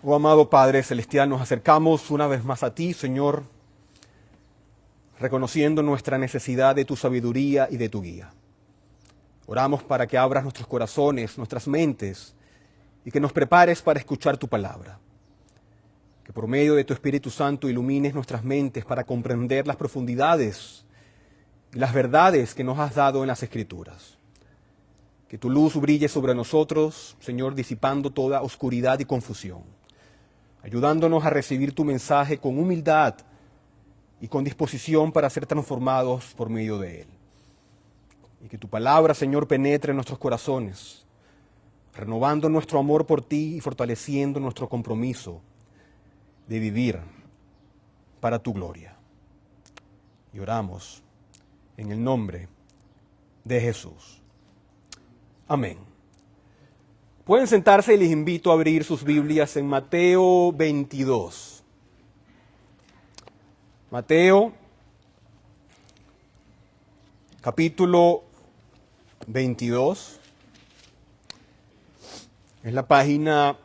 Oh amado Padre Celestial, nos acercamos una vez más a ti, Señor, reconociendo nuestra necesidad de tu sabiduría y de tu guía. Oramos para que abras nuestros corazones, nuestras mentes, y que nos prepares para escuchar tu palabra. Que por medio de tu Espíritu Santo ilumines nuestras mentes para comprender las profundidades y las verdades que nos has dado en las Escrituras. Que tu luz brille sobre nosotros, Señor, disipando toda oscuridad y confusión, ayudándonos a recibir tu mensaje con humildad y con disposición para ser transformados por medio de él. Y que tu palabra, Señor, penetre en nuestros corazones, renovando nuestro amor por ti y fortaleciendo nuestro compromiso de vivir para tu gloria. Y oramos en el nombre de Jesús. Amén. Pueden sentarse y les invito a abrir sus Biblias en Mateo 22. Mateo, capítulo 22. Es la página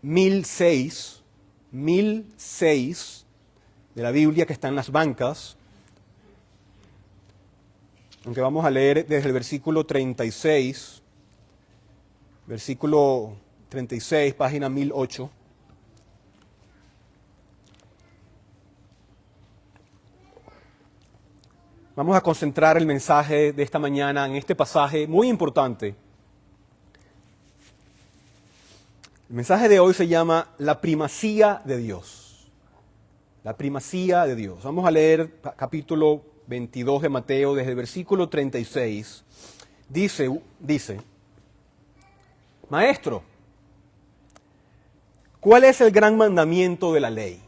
1006 de la Biblia que está en las bancas. Aunque vamos a leer desde el versículo 36, página 1008. Vamos a concentrar el mensaje de esta mañana en este pasaje muy importante. El mensaje de hoy se llama La primacía de Dios. La primacía de Dios. Vamos a leer capítulo 22 de Mateo, desde el versículo 36. Dice, Maestro, ¿cuál es el gran mandamiento de la ley?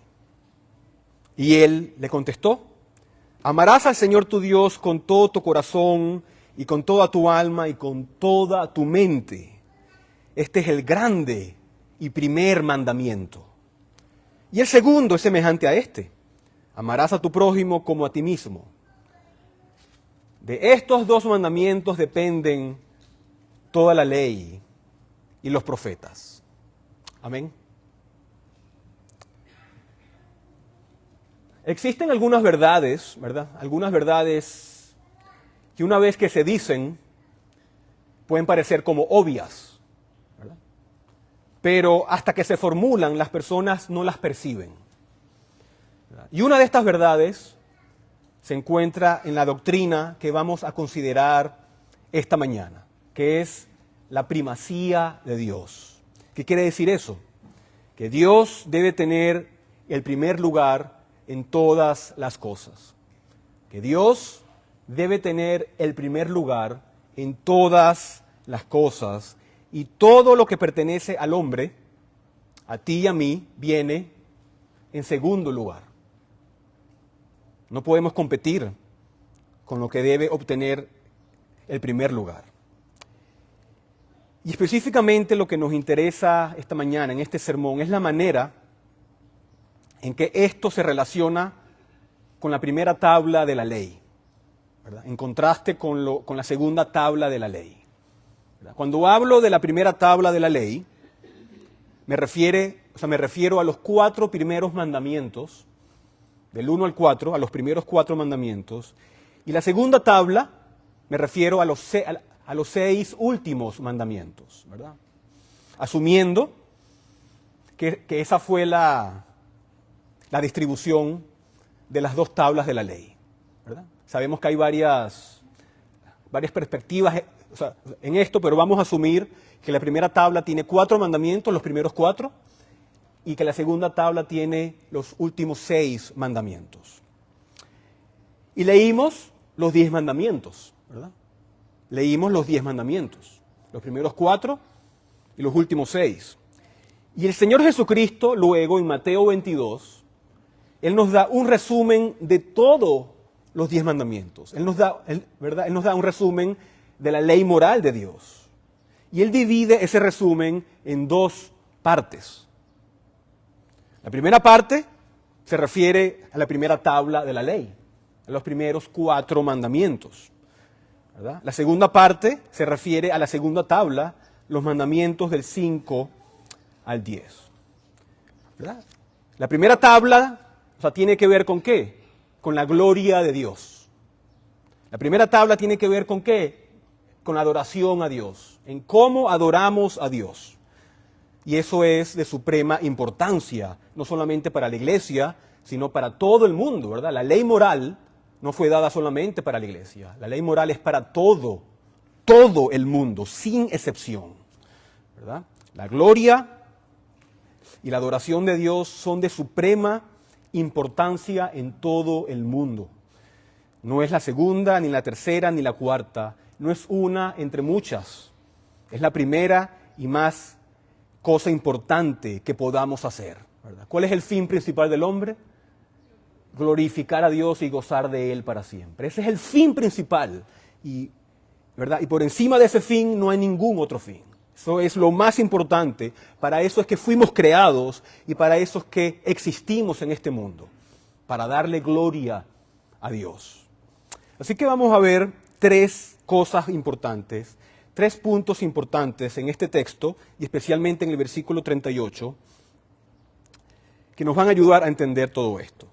Y él le contestó, amarás al Señor tu Dios con todo tu corazón y con toda tu alma y con toda tu mente. Este es el grande y primer mandamiento. Y el segundo es semejante a este. Amarás a tu prójimo como a ti mismo. De estos dos mandamientos dependen toda la ley y los profetas. Amén. Existen algunas verdades, ¿verdad? Algunas verdades que una vez que se dicen pueden parecer como obvias, ¿verdad? Pero hasta que se formulan las personas no las perciben, ¿verdad? Y una de estas verdades se encuentra en la doctrina que vamos a considerar esta mañana, que es la primacía de Dios. ¿Qué quiere decir eso? Que Dios debe tener el primer lugar en todas las cosas. Que Dios debe tener el primer lugar en todas las cosas y todo lo que pertenece al hombre, a ti y a mí, viene en segundo lugar. No podemos competir con lo que debe obtener el primer lugar. Y específicamente lo que nos interesa esta mañana en este sermón es la manera en que esto se relaciona con la primera tabla de la ley, ¿verdad? En contraste con la segunda tabla de la ley, ¿verdad? Cuando hablo de la primera tabla de la ley, me refiero a los 4 primeros mandamientos, del 1 al 4, a los primeros 4 mandamientos. Y la segunda tabla, me refiero a los 6 últimos mandamientos, ¿verdad? Asumiendo que esa fue la distribución de las 2 tablas de la ley, ¿verdad? Sabemos que hay varias perspectivas en esto, pero vamos a asumir que la primera tabla tiene 4 mandamientos, los primeros 4, y que la segunda tabla tiene los últimos 6 mandamientos. Y leímos los 10 mandamientos, ¿verdad? Leímos los 10 mandamientos, los primeros 4 y los últimos 6. Y el Señor Jesucristo, luego en Mateo 22, Él nos da un resumen de todos los 10 mandamientos. ¿Verdad? Él nos da un resumen de la ley moral de Dios. Y Él divide ese resumen en 2 partes. La primera parte se refiere a la primera tabla de la ley, a los primeros 4 mandamientos, ¿verdad? La segunda parte se refiere a la segunda tabla, los mandamientos del 5 al 10. ¿verdad? La primera tabla, o sea, tiene que ver con ¿qué? Con la gloria de Dios. La primera tabla tiene que ver con ¿qué? Con la adoración a Dios, en cómo adoramos a Dios. Y eso es de suprema importancia, no solamente para la iglesia, sino para todo el mundo, ¿verdad? La ley moral no fue dada solamente para la iglesia, la ley moral es para todo el mundo, sin excepción, ¿verdad? La gloria y la adoración de Dios son de suprema importancia en todo el mundo. No es la segunda, ni la tercera, ni la cuarta, no es una entre muchas, es la primera y más cosa importante que podamos hacer, ¿verdad? ¿Cuál es el fin principal del hombre? Glorificar a Dios y gozar de Él para siempre. Ese es el fin principal, ¿verdad? Y por encima de ese fin no hay ningún otro fin. Eso es lo más importante, para eso es que fuimos creados y para eso es que existimos en este mundo, para darle gloria a Dios. Así que vamos a ver tres cosas importantes, tres puntos importantes en este texto y especialmente en el versículo 38 que nos van a ayudar a entender todo esto.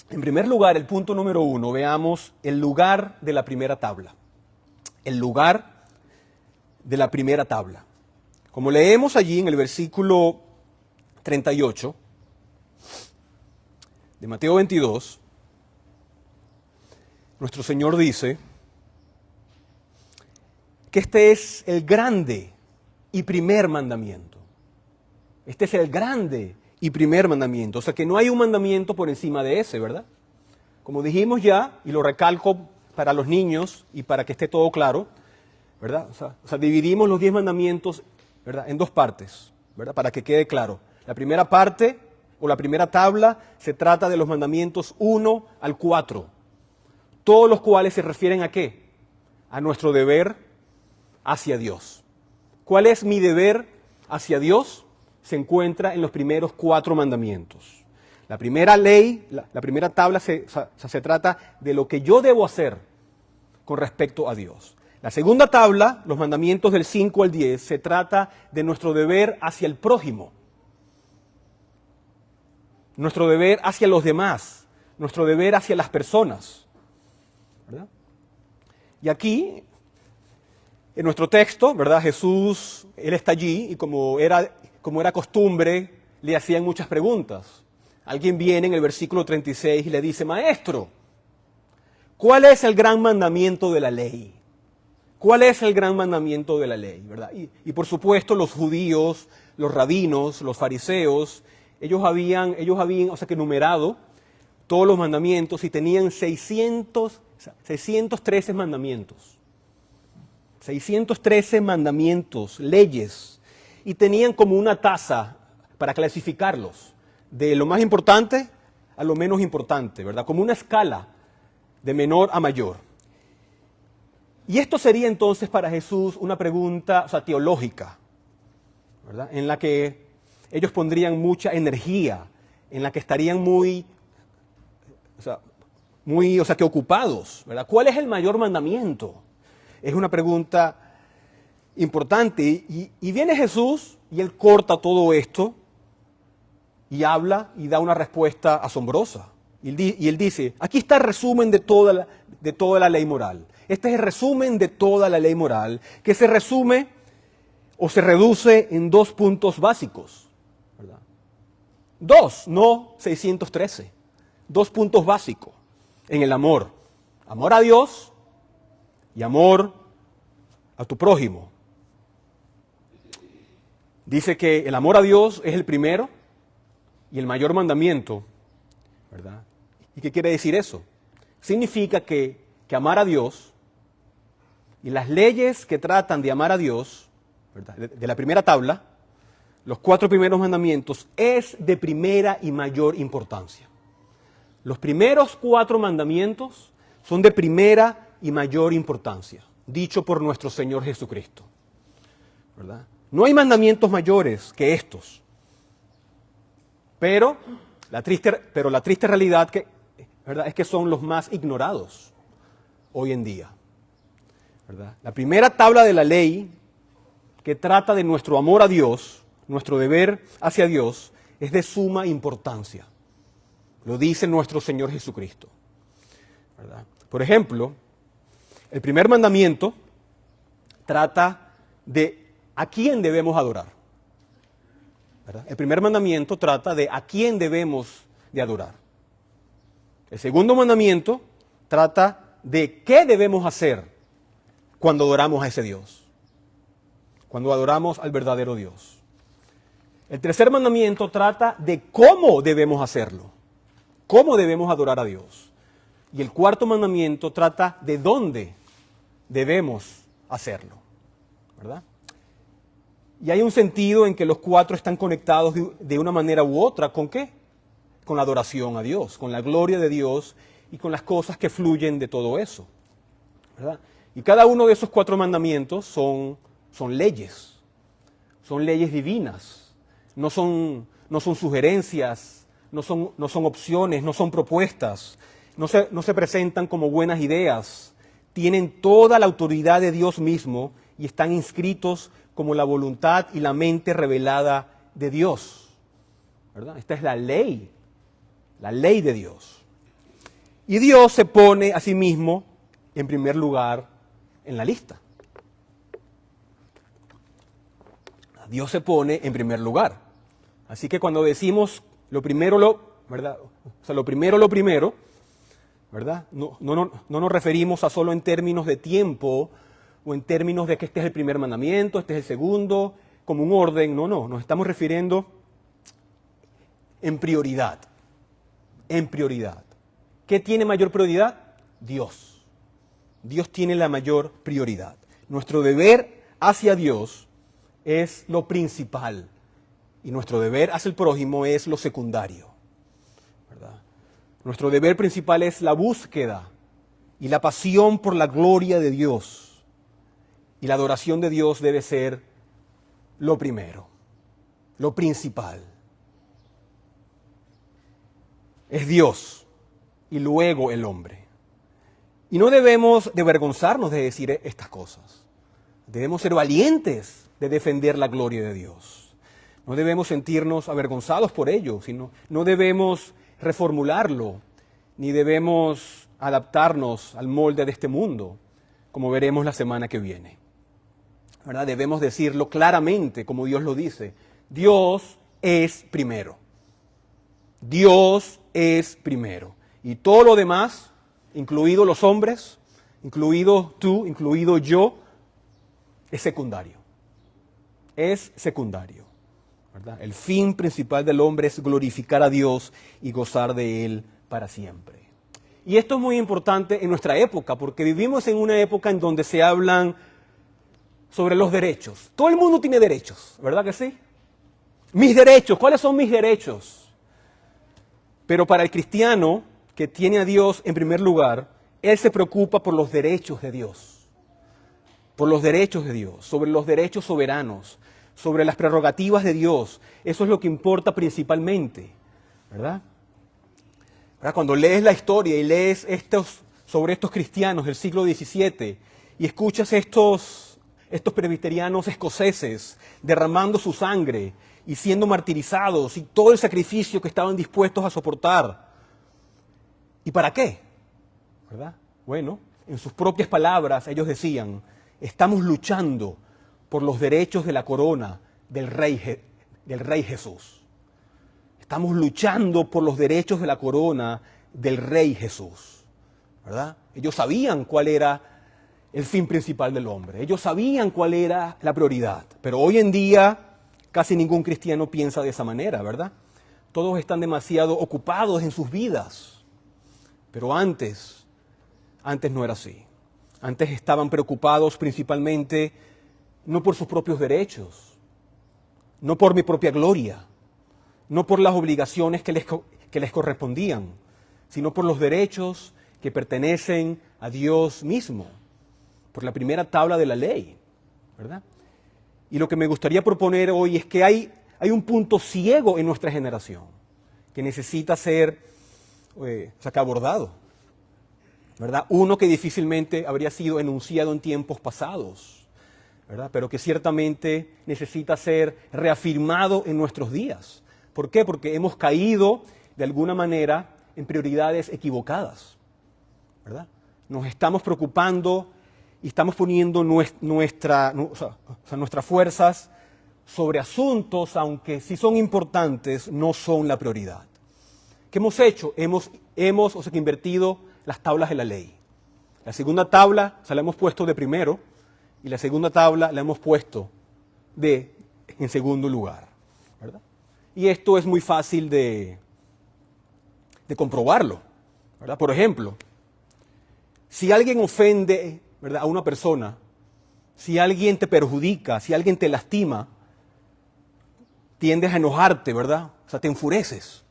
En primer lugar, el punto número 1, veamos el lugar de la primera tabla. El lugar de la primera tabla. Como leemos allí en el versículo 38 de Mateo 22, nuestro Señor dice que este es el grande y primer mandamiento. Este es el grande y primer mandamiento. O sea que no hay un mandamiento por encima de ese, ¿verdad? Como dijimos ya, y lo recalco para los niños y para que esté todo claro, ¿verdad? O sea, dividimos los 10 mandamientos, ¿verdad? En dos partes, ¿verdad? Para que quede claro. La primera parte, o la primera tabla, se trata de los mandamientos 1 al 4. Todos los cuales se refieren ¿a qué? A nuestro deber hacia Dios. ¿Cuál es mi deber hacia Dios? Se encuentra en los primeros 4 mandamientos. La primera ley, la primera tabla se trata de lo que yo debo hacer con respecto a Dios. La segunda tabla, los mandamientos del 5 al 10, se trata de nuestro deber hacia el prójimo, nuestro deber hacia los demás, nuestro deber hacia las personas, ¿verdad? Y aquí, en nuestro texto, ¿verdad? Jesús, Él está allí y como era costumbre, le hacían muchas preguntas. Alguien viene en el versículo 36 y le dice, Maestro, ¿cuál es el gran mandamiento de la ley? ¿Cuál es el gran mandamiento de la ley? ¿Verdad? Y por supuesto los judíos, los rabinos, los fariseos, ellos habían numerado todos los mandamientos y tenían 613 mandamientos. 613 mandamientos, leyes, y tenían como una tasa para clasificarlos, de lo más importante a lo menos importante, ¿verdad? Como una escala de menor a mayor. Y esto sería entonces para Jesús una pregunta, teológica, ¿verdad? En la que ellos pondrían mucha energía, en la que estarían muy ocupados, ¿verdad? ¿Cuál es el mayor mandamiento? Es una pregunta importante y viene Jesús y Él corta todo esto y habla y da una respuesta asombrosa. Y Él dice, aquí está el resumen de toda la ley moral. Este es el resumen de toda la ley moral, que se resume o se reduce en 2 puntos básicos, ¿verdad? 2, no 613. 2 puntos básicos en el amor. Amor a Dios y amor a tu prójimo. Dice que el amor a Dios es el primero y el mayor mandamiento, ¿verdad? ¿Y qué quiere decir eso? Significa que amar a Dios y las leyes que tratan de amar a Dios, ¿verdad? De la primera tabla, los 4 primeros mandamientos, es de primera y mayor importancia. Los primeros 4 mandamientos son de primera y mayor importancia, dicho por nuestro Señor Jesucristo, ¿verdad? No hay mandamientos mayores que estos, pero la triste realidad ¿verdad? Es que son los más ignorados hoy en día, ¿verdad? La primera tabla de la ley que trata de nuestro amor a Dios, nuestro deber hacia Dios es de suma importancia. Lo dice nuestro Señor Jesucristo, ¿verdad? Por ejemplo, el primer mandamiento trata de a quién debemos adorar, ¿verdad? El primer mandamiento trata de a quién debemos de adorar. El segundo mandamiento trata de qué debemos hacer cuando adoramos a ese Dios, cuando adoramos al verdadero Dios. El tercer mandamiento trata de cómo debemos hacerlo, cómo debemos adorar a Dios. Y el cuarto mandamiento trata de dónde debemos hacerlo, ¿verdad? Y hay un sentido en que los cuatro están conectados de una manera u otra. ¿Con qué? Con la adoración a Dios, con la gloria de Dios y con las cosas que fluyen de todo eso, ¿verdad? Y cada uno de esos cuatro mandamientos son leyes divinas, no son sugerencias, no son opciones, no son propuestas, no se presentan como buenas ideas, tienen toda la autoridad de Dios mismo y están inscritos como la voluntad y la mente revelada de Dios, ¿verdad? Esta es la ley de Dios. Y Dios se pone a sí mismo en primer lugar en la lista. Dios se pone en primer lugar. Así que cuando decimos ¿verdad? O sea, lo primero, ¿verdad? No nos referimos a solo en términos de tiempo o en términos de que este es el primer mandamiento, este es el segundo, como un orden. No, nos estamos refiriendo en prioridad. En prioridad. ¿Qué tiene mayor prioridad? Dios. Dios tiene la mayor prioridad. Nuestro deber hacia Dios es lo principal y nuestro deber hacia el prójimo es lo secundario, ¿verdad? Nuestro deber principal es la búsqueda y la pasión por la gloria de Dios. Y la adoración de Dios debe ser lo primero, lo principal. Es Dios y luego el hombre. Y no debemos de avergonzarnos de decir estas cosas. Debemos ser valientes de defender la gloria de Dios. No debemos sentirnos avergonzados por ello, sino no debemos reformularlo, ni debemos adaptarnos al molde de este mundo, como veremos la semana que viene, ¿verdad? Debemos decirlo claramente, como Dios lo dice. Dios es primero. Dios es primero. Y todo lo demás, incluido los hombres, incluido tú, incluido yo, es secundario. Es secundario, ¿verdad? El fin principal del hombre es glorificar a Dios y gozar de Él para siempre. Y esto es muy importante en nuestra época, porque vivimos en una época en donde se hablan sobre los derechos. Todo el mundo tiene derechos, ¿verdad que sí? Mis derechos, ¿cuáles son mis derechos? Pero para el cristiano que tiene a Dios en primer lugar, él se preocupa por los derechos de Dios. Por los derechos de Dios, sobre los derechos soberanos, sobre las prerrogativas de Dios. Eso es lo que importa principalmente, ¿verdad? Cuando lees la historia y lees sobre estos cristianos del siglo XVII y escuchas estos presbiterianos escoceses derramando su sangre y siendo martirizados y todo el sacrificio que estaban dispuestos a soportar. ¿Y para qué? ¿Verdad? Bueno, en sus propias palabras ellos decían: estamos luchando por los derechos de la corona del Rey Jesús. Estamos luchando por los derechos de la corona del Rey Jesús, ¿verdad? Ellos sabían cuál era el fin principal del hombre. Ellos sabían cuál era la prioridad. Pero hoy en día casi ningún cristiano piensa de esa manera, ¿verdad? Todos están demasiado ocupados en sus vidas. Pero antes no era así. Antes estaban preocupados principalmente no por sus propios derechos, no por mi propia gloria, no por las obligaciones que les correspondían, sino por los derechos que pertenecen a Dios mismo, por la primera tabla de la ley, ¿verdad? Y lo que me gustaría proponer hoy es que hay un punto ciego en nuestra generación que necesita ser abordado, ¿verdad? Uno que difícilmente habría sido enunciado en tiempos pasados, ¿verdad? Pero que ciertamente necesita ser reafirmado en nuestros días. ¿Por qué? Porque hemos caído de alguna manera en prioridades equivocadas, ¿verdad? Nos estamos preocupando y estamos poniendo nuestras fuerzas sobre asuntos, aunque sí son importantes, no son la prioridad. ¿Qué hemos hecho? Hemos invertido las tablas de la ley. La segunda tabla la hemos puesto de primero y la segunda tabla la hemos puesto en segundo lugar, ¿verdad? Y esto es muy fácil de comprobarlo, ¿verdad? Por ejemplo, si alguien ofende, ¿verdad?, a una persona, si alguien te perjudica, si alguien te lastima, tiendes a enojarte, ¿verdad? O sea, te enfureces,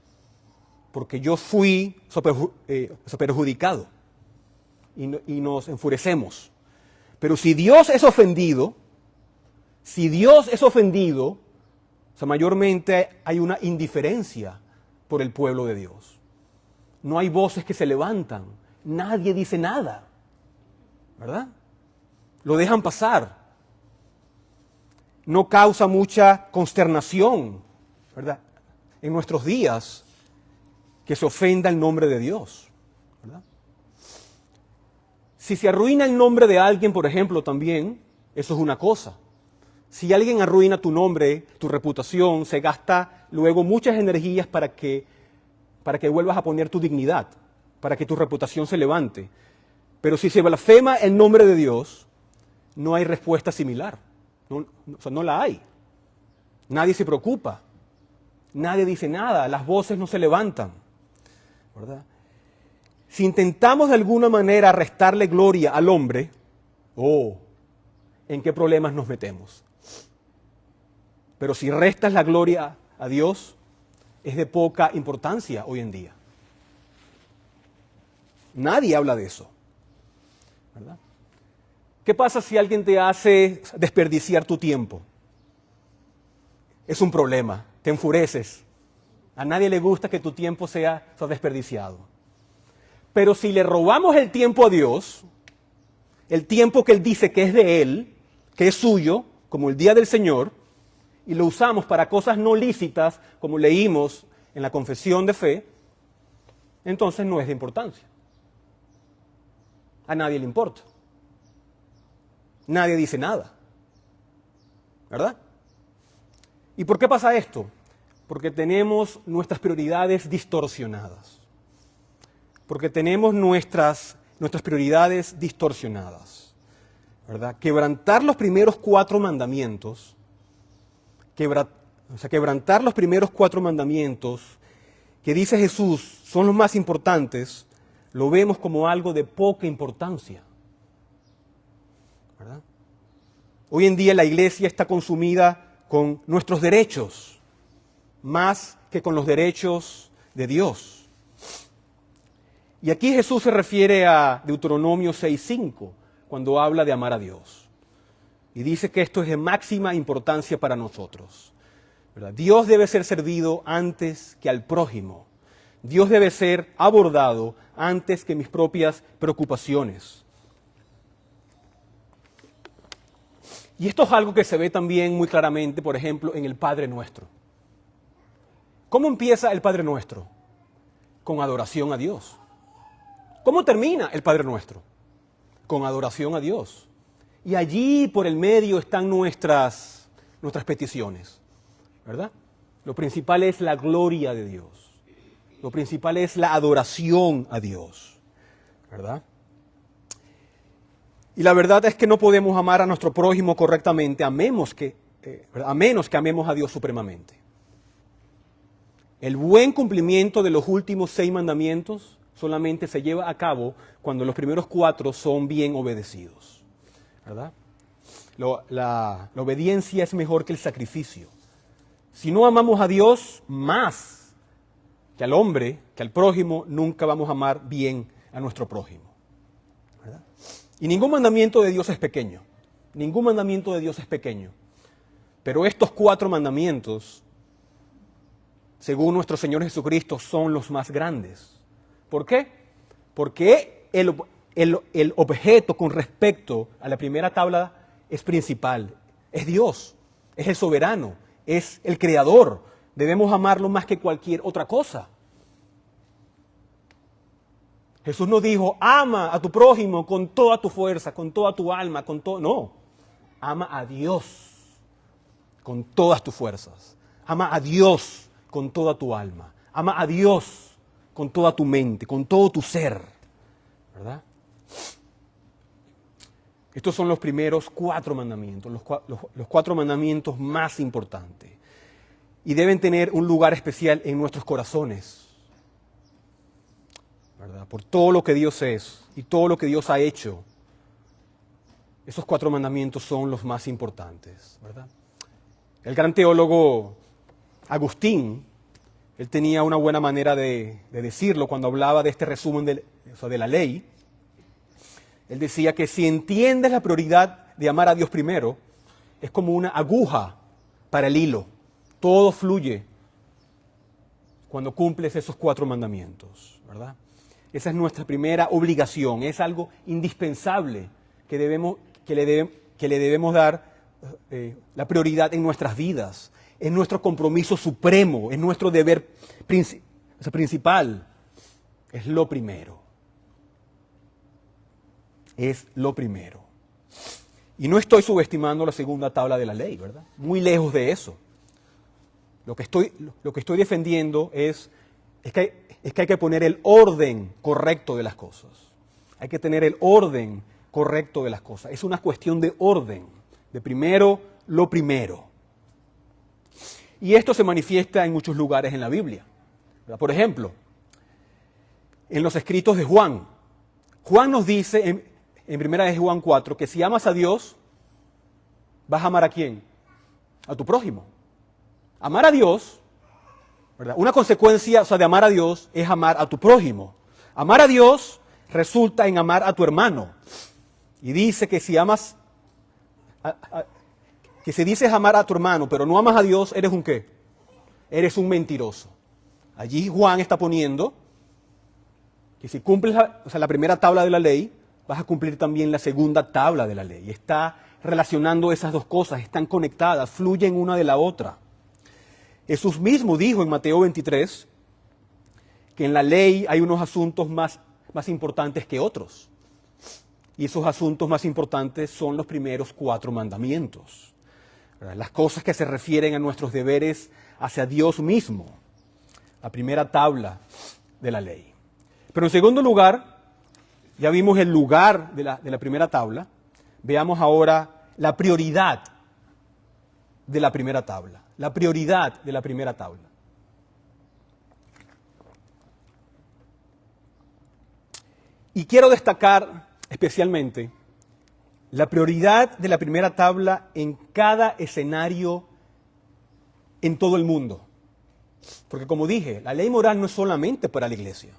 porque yo fui perjudicado y nos enfurecemos. Pero si Dios es ofendido, o sea, mayormente hay una indiferencia por el pueblo de Dios. No hay voces que se levantan, nadie dice nada, ¿verdad? Lo dejan pasar. No causa mucha consternación, ¿verdad?, en nuestros días que se ofenda el nombre de Dios, ¿verdad? Si se arruina el nombre de alguien, por ejemplo, también, eso es una cosa. Si alguien arruina tu nombre, tu reputación, se gasta luego muchas energías para que vuelvas a poner tu dignidad, para que tu reputación se levante. Pero si se blasfema el nombre de Dios, no hay respuesta similar. No la hay. Nadie se preocupa. Nadie dice nada. Las voces no se levantan, ¿verdad? Si intentamos de alguna manera restarle gloria al hombre, ¿en qué problemas nos metemos? Pero si restas la gloria a Dios, es de poca importancia hoy en día. Nadie habla de eso, ¿verdad? ¿Qué pasa si alguien te hace desperdiciar tu tiempo? Es un problema, te enfureces. A nadie le gusta que tu tiempo sea desperdiciado. Pero si le robamos el tiempo a Dios, el tiempo que Él dice que es de Él, que es suyo, como el día del Señor, y lo usamos para cosas no lícitas, como leímos en la confesión de fe, entonces no es de importancia. A nadie le importa. Nadie dice nada, ¿verdad? ¿Y por qué pasa esto? Porque tenemos nuestras prioridades distorsionadas. Porque tenemos nuestras prioridades distorsionadas, ¿verdad? Quebrantar los primeros 4 mandamientos, quebrantar los primeros 4 mandamientos que dice Jesús son los más importantes, lo vemos como algo de poca importancia, ¿verdad? Hoy en día la iglesia está consumida con nuestros derechos, más que con los derechos de Dios. Y aquí Jesús se refiere a Deuteronomio 6:5, cuando habla de amar a Dios. Y dice que esto es de máxima importancia para nosotros, ¿verdad? Dios debe ser servido antes que al prójimo. Dios debe ser abordado antes que mis propias preocupaciones. Y esto es algo que se ve también muy claramente, por ejemplo, en el Padre Nuestro. ¿Cómo empieza el Padre Nuestro? Con adoración a Dios. ¿Cómo termina el Padre Nuestro? Con adoración a Dios. Y allí por el medio están nuestras peticiones, ¿verdad? Lo principal es la gloria de Dios. Lo principal es la adoración a Dios, ¿verdad? Y la verdad es que no podemos amar a nuestro prójimo correctamente a menos que amemos a Dios supremamente. El buen cumplimiento de los últimos 6 mandamientos solamente se lleva a cabo cuando los primeros 4 son bien obedecidos, ¿verdad? La obediencia es mejor que el sacrificio. Si no amamos a Dios más que al hombre, que al prójimo, nunca vamos a amar bien a nuestro prójimo, ¿verdad? Y ningún mandamiento de Dios es pequeño. Ningún mandamiento de Dios es pequeño. Pero estos 4 mandamientos, según nuestro Señor Jesucristo, son los más grandes. ¿Por qué? Porque el objeto con respecto a la primera tabla es principal, es Dios, es el soberano, es el creador. Debemos amarlo más que cualquier otra cosa. Jesús no dijo, ama a tu prójimo con toda tu fuerza, con toda tu alma, con todo. No, ama a Dios con todas tus fuerzas. Ama a Dios con toda tu alma. Ama a Dios con toda tu mente, con todo tu ser. ¿Verdad? Estos son los primeros 4 mandamientos, los 4 mandamientos más importantes. Y deben tener un lugar especial en nuestros corazones, ¿verdad? Por todo lo que Dios es y todo lo que Dios ha hecho. Esos 4 mandamientos son los más importantes, ¿verdad? El gran teólogo Agustín, él tenía una buena manera de decirlo cuando hablaba de este resumen de la ley. Él decía que si entiendes la prioridad de amar a Dios primero, es como una aguja para el hilo. Todo fluye cuando cumples esos 4 mandamientos, ¿verdad? Esa es nuestra primera obligación, es algo indispensable que le debemos dar la prioridad en nuestras vidas, es nuestro compromiso supremo, es nuestro deber principal, es lo primero. Es lo primero. Y no estoy subestimando la segunda tabla de la ley, ¿verdad? Muy lejos de eso. Lo que estoy defendiendo es que hay que poner el orden correcto de las cosas. Hay que tener el orden correcto de las cosas. Es una cuestión de orden, de primero lo primero. Y esto se manifiesta en muchos lugares en la Biblia, ¿verdad? Por ejemplo, en los escritos de Juan. Juan nos dice en 1 Juan 4 que si amas a Dios, vas a amar ¿a quién? A tu prójimo. Amar a Dios, ¿verdad? Una consecuencia, de amar a Dios es amar a tu prójimo. Amar a Dios resulta en amar a tu hermano. Y dice que si amas, que si dices amar a tu hermano, pero no amas a Dios, ¿eres un qué? Eres un mentiroso. Allí Juan está poniendo que si cumples la primera tabla de la ley, vas a cumplir también la segunda tabla de la ley. Está relacionando esas dos cosas, están conectadas, fluyen una de la otra. Jesús mismo dijo en Mateo 23 que en la ley hay unos asuntos más importantes que otros. Y esos asuntos más importantes son los primeros 4 mandamientos, ¿verdad? Las cosas que se refieren a nuestros deberes hacia Dios mismo. La primera tabla de la ley. Pero en segundo lugar, ya vimos el lugar de la primera tabla. Veamos ahora la prioridad de la primera tabla. La prioridad de la primera tabla. Y quiero destacar especialmente la prioridad de la primera tabla en cada escenario en todo el mundo. Porque como dije, la ley moral no es solamente para la iglesia.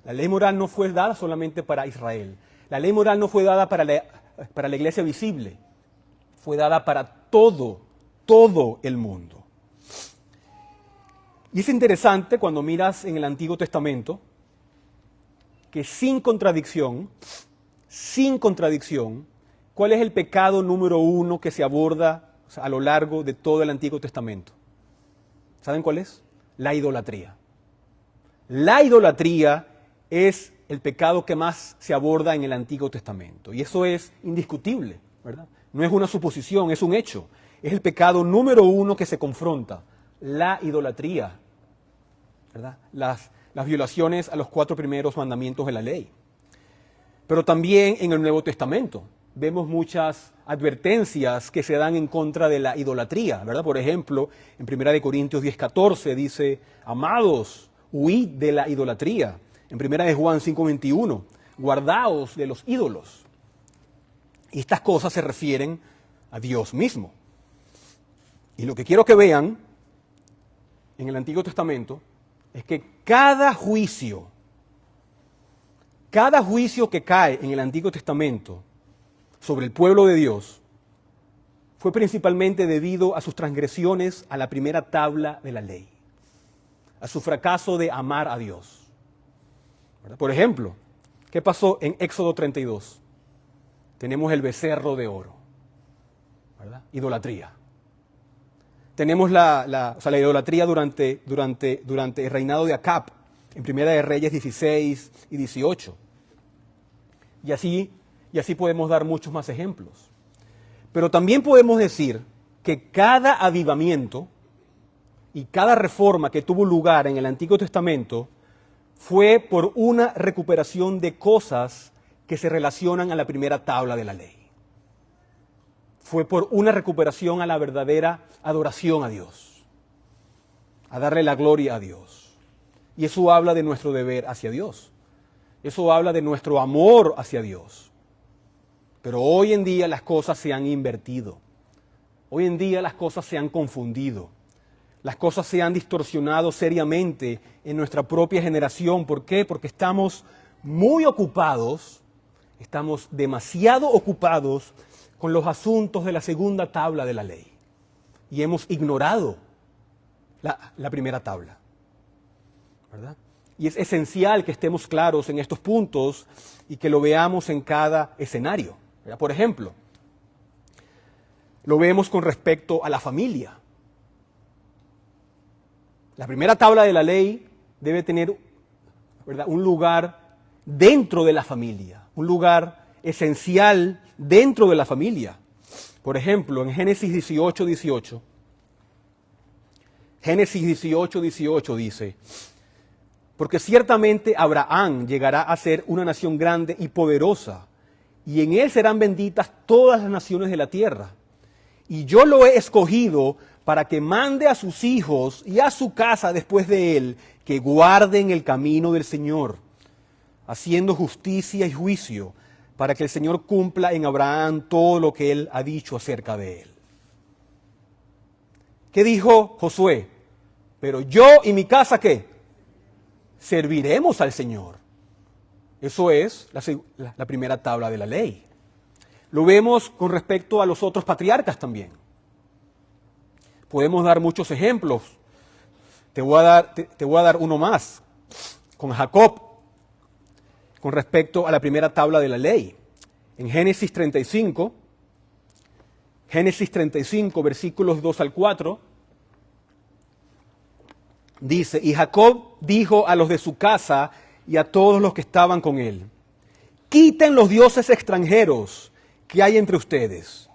La ley moral no fue dada solamente para Israel. La ley moral no fue dada para la iglesia visible. Fue dada para todo el mundo. Y es interesante cuando miras en el Antiguo Testamento que sin contradicción, ¿cuál es el pecado número 1 que se aborda a lo largo de todo el Antiguo Testamento? ¿Saben cuál es? La idolatría. La idolatría es el pecado que más se aborda en el Antiguo Testamento. Y eso es indiscutible, ¿verdad? No es una suposición, es un hecho. Es el pecado número 1 que se confronta, la idolatría, ¿verdad? Las violaciones a los 4 primeros mandamientos de la ley. Pero también en el Nuevo Testamento vemos muchas advertencias que se dan en contra de la idolatría, ¿verdad? Por ejemplo, en 1 Corintios 10:14 dice, amados, huid de la idolatría. En 1 Juan 5:21, guardaos de los ídolos. Y estas cosas se refieren a Dios mismo. Y lo que quiero que vean en el Antiguo Testamento es que cada juicio que cae en el Antiguo Testamento sobre el pueblo de Dios fue principalmente debido a sus transgresiones a la primera tabla de la ley, a su fracaso de amar a Dios. ¿Verdad? Por ejemplo, ¿qué pasó en Éxodo 32? Tenemos el becerro de oro. ¿verdad? Idolatría. Tenemos la idolatría durante el reinado de Acab, en Primera de Reyes 16 y 18. Y así podemos dar muchos más ejemplos. Pero también podemos decir que cada avivamiento y cada reforma que tuvo lugar en el Antiguo Testamento fue por una recuperación de cosas que se relacionan a la primera tabla de la ley. Fue por una recuperación a la verdadera adoración a Dios, a darle la gloria a Dios. Y eso habla de nuestro deber hacia Dios. Eso habla de nuestro amor hacia Dios. Pero hoy en día las cosas se han invertido. Hoy en día las cosas se han confundido. Las cosas se han distorsionado seriamente en nuestra propia generación. ¿Por qué? Porque estamos muy ocupados, estamos demasiado ocupados con los asuntos de la segunda tabla de la ley. Y hemos ignorado la primera tabla, ¿verdad? Y es esencial que estemos claros en estos puntos y que lo veamos en cada escenario, ¿verdad? Por ejemplo, lo vemos con respecto a la familia. La primera tabla de la ley debe tener, ¿verdad?, un lugar dentro de la familia, un lugar esencial dentro de la familia. Por ejemplo, en Génesis 18:18, dice: porque ciertamente Abraham llegará a ser una nación grande y poderosa, y en él serán benditas todas las naciones de la tierra. Y yo lo he escogido para que mande a sus hijos y a su casa después de él, que guarden el camino del Señor, haciendo justicia y juicio, para que el Señor cumpla en Abraham todo lo que él ha dicho acerca de él. ¿Qué dijo Josué? Pero yo y mi casa, ¿qué? Serviremos al Señor. Eso es la primera tabla de la ley. Lo vemos con respecto a los otros patriarcas también. Podemos dar muchos ejemplos. Te voy a dar uno más. Con Jacob, con respecto a la primera tabla de la ley. En Génesis 35, versículos 2 al 4, dice: y Jacob dijo a los de su casa y a todos los que estaban con él: quiten los dioses extranjeros que hay entre ustedes,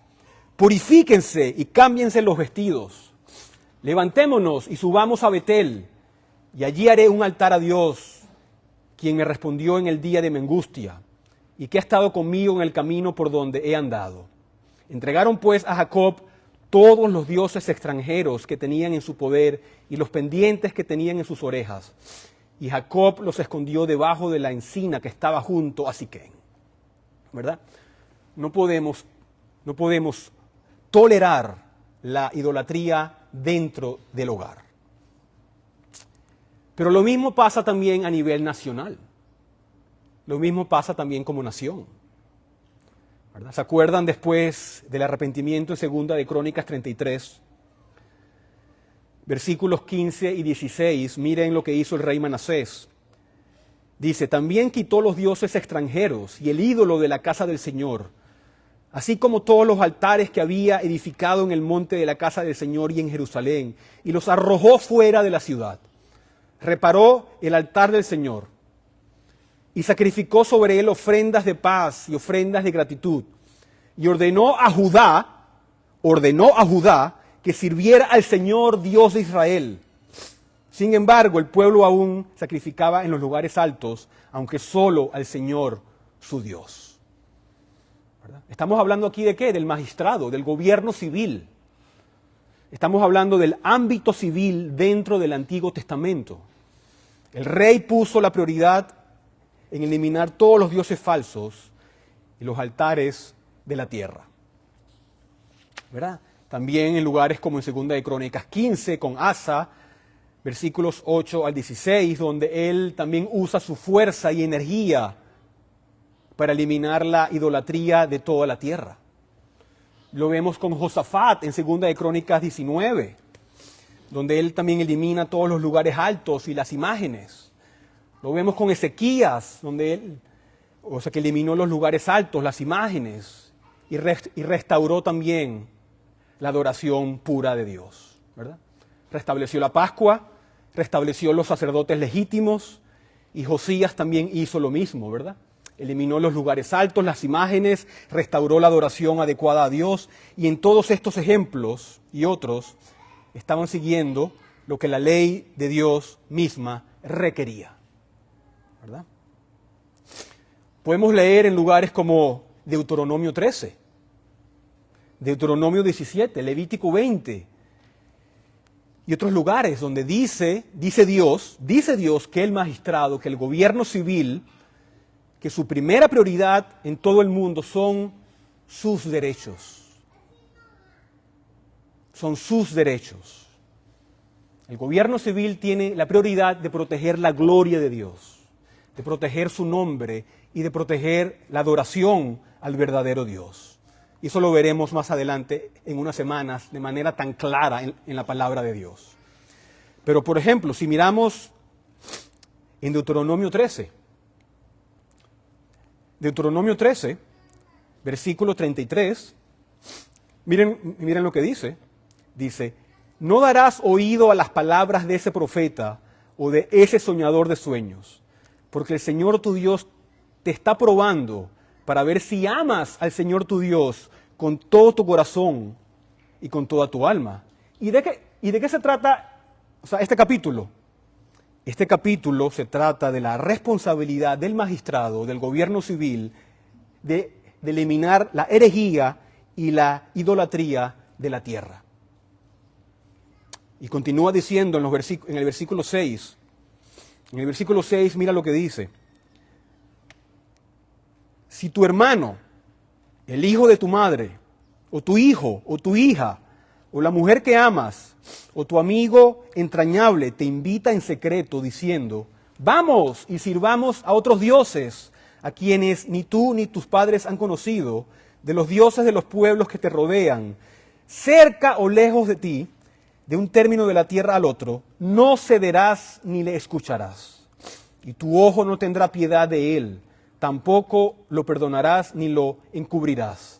purifíquense y cámbiense los vestidos, levantémonos y subamos a Betel, y allí haré un altar a Dios, quien me respondió en el día de mi angustia, y que ha estado conmigo en el camino por donde he andado. Entregaron pues a Jacob todos los dioses extranjeros que tenían en su poder y los pendientes que tenían en sus orejas, y Jacob los escondió debajo de la encina que estaba junto a Siquén. ¿Verdad? No podemos tolerar la idolatría dentro del hogar. Pero lo mismo pasa también a nivel nacional. Lo mismo pasa también como nación. ¿Verdad? ¿Se acuerdan después del arrepentimiento en Segunda de Crónicas 33? Versículos 15 y 16, miren lo que hizo el rey Manasés. Dice: también quitó los dioses extranjeros y el ídolo de la casa del Señor, así como todos los altares que había edificado en el monte de la casa del Señor y en Jerusalén, y los arrojó fuera de la ciudad. Reparó el altar del Señor y sacrificó sobre él ofrendas de paz y ofrendas de gratitud, y ordenó a Judá que sirviera al Señor Dios de Israel. Sin embargo, el pueblo aún sacrificaba en los lugares altos, aunque solo al Señor su Dios. ¿Verdad? Estamos hablando aquí de ¿qué? Del magistrado, del gobierno civil. Estamos hablando del ámbito civil dentro del Antiguo Testamento. El rey puso la prioridad en eliminar todos los dioses falsos y los altares de la tierra. ¿Verdad? También en lugares como en Segunda de Crónicas 15 con Asa, versículos 8 al 16, donde él también usa su fuerza y energía para eliminar la idolatría de toda la tierra. Lo vemos con Josafat en Segunda de Crónicas 19, donde él también elimina todos los lugares altos y las imágenes. Lo vemos con Ezequías, donde él, que eliminó los lugares altos, las imágenes, y restauró también la adoración pura de Dios, ¿verdad? Restableció la Pascua, restableció los sacerdotes legítimos, y Josías también hizo lo mismo, ¿verdad? Eliminó los lugares altos, las imágenes, restauró la adoración adecuada a Dios, y en todos estos ejemplos y otros estaban siguiendo lo que la ley de Dios misma requería, ¿verdad? Podemos leer en lugares como Deuteronomio 13, Deuteronomio 17, Levítico 20, y otros lugares donde dice Dios que el magistrado, que el gobierno civil, que su primera prioridad en todo el mundo son sus derechos. Son sus derechos. El gobierno civil tiene la prioridad de proteger la gloria de Dios, de proteger su nombre y de proteger la adoración al verdadero Dios. Y eso lo veremos más adelante en unas semanas de manera tan clara en la palabra de Dios. Pero, por ejemplo, si miramos en Deuteronomio 13, versículo 33, miren lo que dice. Dice, no darás oído a las palabras de ese profeta o de ese soñador de sueños, porque el Señor tu Dios te está probando para ver si amas al Señor tu Dios con todo tu corazón y con toda tu alma. ¿Y de qué se trata este capítulo? Este capítulo se trata de la responsabilidad del magistrado, del gobierno civil, de eliminar la herejía y la idolatría de la tierra. Y continúa diciendo en el versículo 6, mira lo que dice. Si tu hermano, el hijo de tu madre, o tu hijo, o tu hija, o la mujer que amas, o tu amigo entrañable te invita en secreto diciendo, vamos y sirvamos a otros dioses, a quienes ni tú ni tus padres han conocido, de los dioses de los pueblos que te rodean, cerca o lejos de ti, de un término de la tierra al otro, no cederás ni le escucharás, y tu ojo no tendrá piedad de él, tampoco lo perdonarás ni lo encubrirás,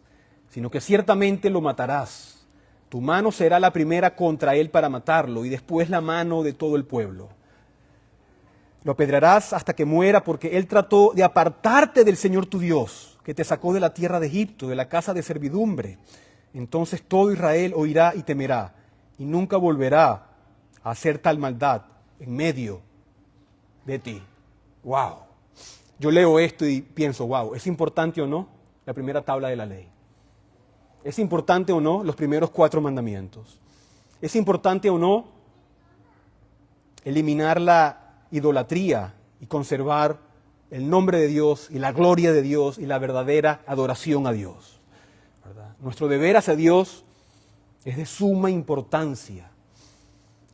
sino que ciertamente lo matarás. Tu mano será la primera contra él para matarlo, y después la mano de todo el pueblo. Lo apedrearás hasta que muera, porque él trató de apartarte del Señor tu Dios, que te sacó de la tierra de Egipto, de la casa de servidumbre. Entonces todo Israel oirá y temerá, y nunca volverá a hacer tal maldad en medio de ti. ¡Wow! Yo leo esto y pienso, wow, ¿es importante o no la primera tabla de la ley? ¿Es importante o no los primeros 4 mandamientos? ¿Es importante o no eliminar la idolatría y conservar el nombre de Dios y la gloria de Dios y la verdadera adoración a Dios? ¿Verdad? Nuestro deber hacia Dios es de suma importancia.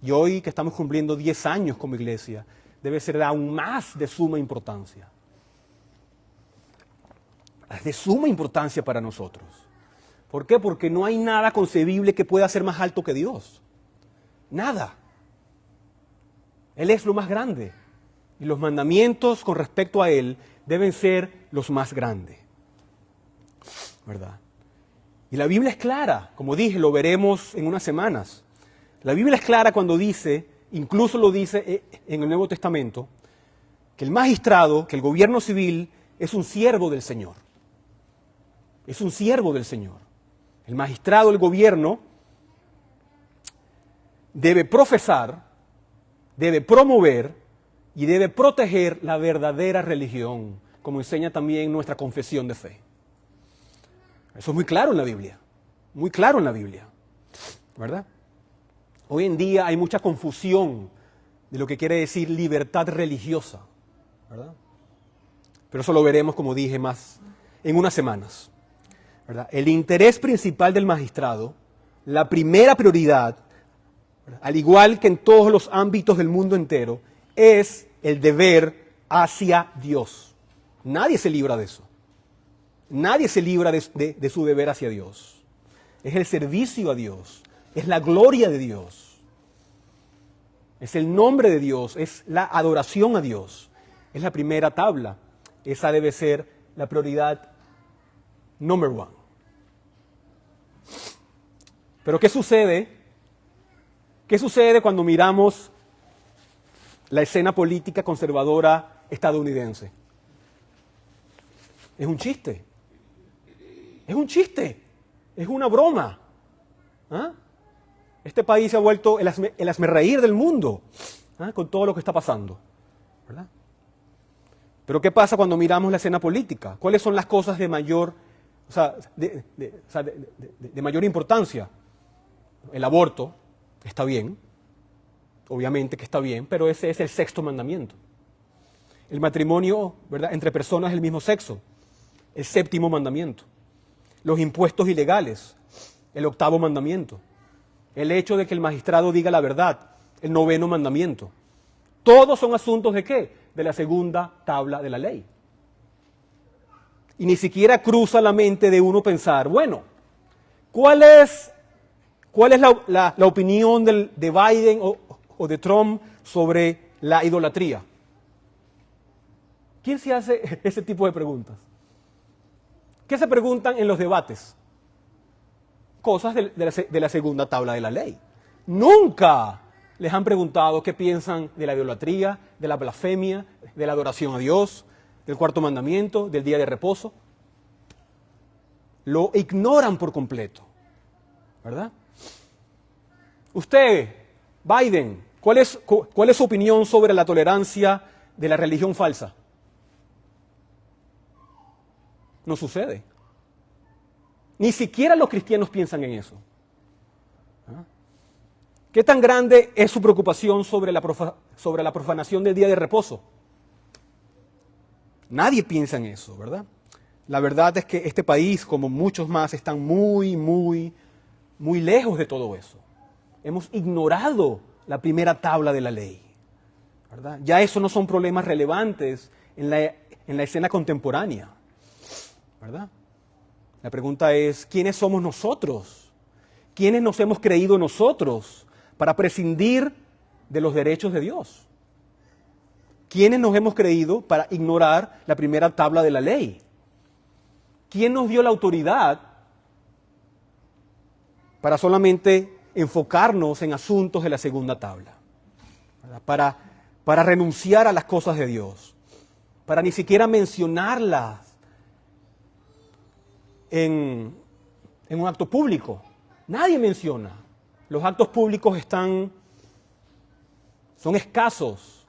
Y hoy que estamos cumpliendo 10 años como iglesia, debe ser aún más de suma importancia. Es de suma importancia para nosotros. ¿Por qué? Porque no hay nada concebible que pueda ser más alto que Dios. Nada. Él es lo más grande. Y los mandamientos con respecto a Él deben ser los más grandes. ¿Verdad? Y la Biblia es clara, como dije, lo veremos en unas semanas. La Biblia es clara cuando dice, incluso lo dice en el Nuevo Testamento, que el magistrado, que el gobierno civil es un siervo del Señor. Es un siervo del Señor. El magistrado, el gobierno, debe profesar, debe promover y debe proteger la verdadera religión, como enseña también nuestra confesión de fe. Eso es muy claro en la Biblia, muy claro en la Biblia, ¿verdad? Hoy en día hay mucha confusión de lo que quiere decir libertad religiosa, ¿verdad? Pero eso lo veremos, como dije, más en unas semanas, ¿verdad? El interés principal del magistrado, la primera prioridad, ¿verdad?, al igual que en todos los ámbitos del mundo entero, es el deber hacia Dios. Nadie se libra de eso. Nadie se libra de su deber hacia Dios. Es el servicio a Dios, es la gloria de Dios, es el nombre de Dios, es la adoración a Dios. Es la primera tabla. Esa debe ser la prioridad número 1. Pero ¿qué sucede? ¿Qué sucede cuando miramos la escena política conservadora estadounidense? Es un chiste. Es un chiste. Es una broma. ¿Ah? Este país se ha vuelto el hazmerreír del mundo, con todo lo que está pasando, ¿verdad? Pero ¿qué pasa cuando miramos la escena política? ¿Cuáles son las cosas de mayor, de mayor importancia? El aborto está bien, obviamente que está bien, pero ese es el sexto mandamiento. El matrimonio, ¿verdad?, entre personas del mismo sexo, el séptimo mandamiento. Los impuestos ilegales, el octavo mandamiento. El hecho de que el magistrado diga la verdad, el noveno mandamiento. Todos son asuntos ¿de qué? De la segunda tabla de la ley. Y ni siquiera cruza la mente de uno pensar, bueno, ¿cuál es la opinión de Biden o de Trump sobre la idolatría? ¿Quién se hace ese tipo de preguntas? ¿Qué se preguntan en los debates? Cosas de la segunda tabla de la ley. Nunca les han preguntado qué piensan de la idolatría, de la blasfemia, de la adoración a Dios, del cuarto mandamiento, del día de reposo. Lo ignoran por completo, ¿verdad? Usted, Biden, ¿cuál es su opinión sobre la tolerancia de la religión falsa? No sucede. Ni siquiera los cristianos piensan en eso. ¿Ah? ¿Qué tan grande es su preocupación sobre la profanación del día de reposo? Nadie piensa en eso, ¿verdad? La verdad es que este país, como muchos más, están muy, muy, muy lejos de todo eso. Hemos ignorado la primera tabla de la ley, ¿verdad? Ya eso no son problemas relevantes en la escena contemporánea, ¿verdad? La pregunta es, ¿quiénes somos nosotros? ¿Quiénes nos hemos creído nosotros para prescindir de los derechos de Dios? ¿Quiénes nos hemos creído para ignorar la primera tabla de la ley? ¿Quién nos dio la autoridad para solamente enfocarnos en asuntos de la segunda tabla? Para renunciar a las cosas de Dios, para ni siquiera mencionarlas en un acto público. Nadie menciona. Los actos públicos son escasos.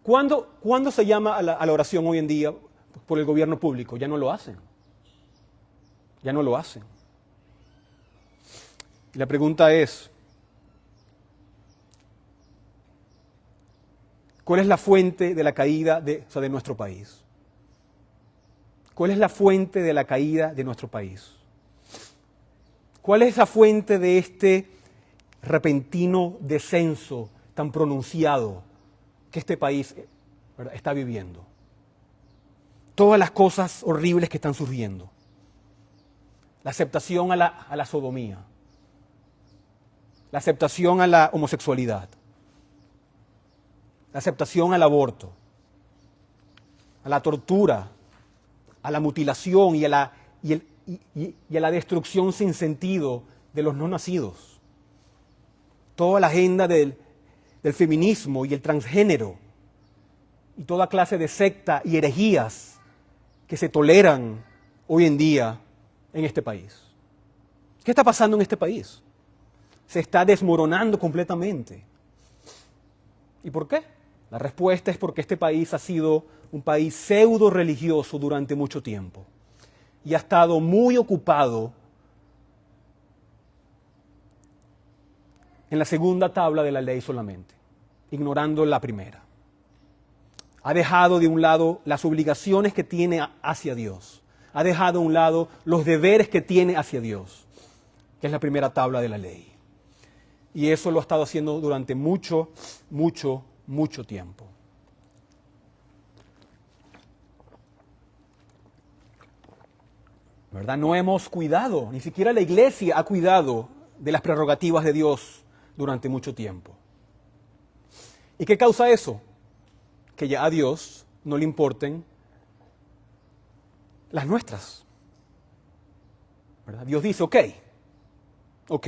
¿Cuándo se llama a la oración hoy en día por el gobierno público? Ya no lo hacen. Ya no lo hacen. Y la pregunta es, ¿cuál es la fuente de la caída de nuestro país? ¿Cuál es la fuente de la caída de nuestro país? ¿Cuál es la fuente de este repentino descenso tan pronunciado que este país, ¿verdad?, está viviendo? Todas las cosas horribles que están surgiendo. La aceptación a la sodomía. La aceptación a la homosexualidad. La aceptación al aborto. A la tortura. A la mutilación y a la destrucción sin sentido de los no nacidos. Toda la agenda del feminismo y el transgénero y toda clase de secta y herejías que se toleran hoy en día en este país. ¿Qué está pasando en este país? Se está desmoronando completamente. ¿Y por qué? La respuesta es porque este país ha sido un país pseudo religioso durante mucho tiempo y ha estado muy ocupado en la segunda tabla de la ley solamente, ignorando la primera. Ha dejado de un lado las obligaciones que tiene hacia Dios, ha dejado a un lado los deberes que tiene hacia Dios, que es la primera tabla de la ley. Y eso lo ha estado haciendo durante mucho, mucho, mucho tiempo. ¿Verdad? No hemos cuidado, ni siquiera la iglesia ha cuidado de las prerrogativas de Dios durante mucho tiempo. ¿Y qué causa eso? Que ya a Dios no le importen las nuestras. ¿Verdad? Dios dice, ok, Ok.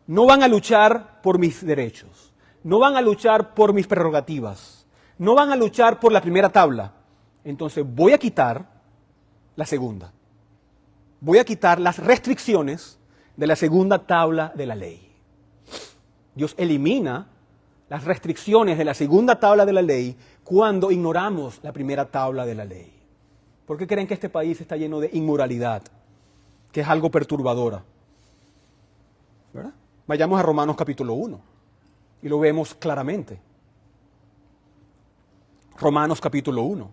No van a luchar por mis derechos. No van a luchar por mis prerrogativas. No van a luchar por la primera tabla. Entonces voy a quitar la segunda. Voy a quitar las restricciones de la segunda tabla de la ley. Dios elimina las restricciones de la segunda tabla de la ley cuando ignoramos la primera tabla de la ley. ¿Por qué creen que este país está lleno de inmoralidad? Que es algo perturbadora. ¿Verdad? Vayamos a Romanos capítulo 1 y lo vemos claramente. Romanos capítulo 1,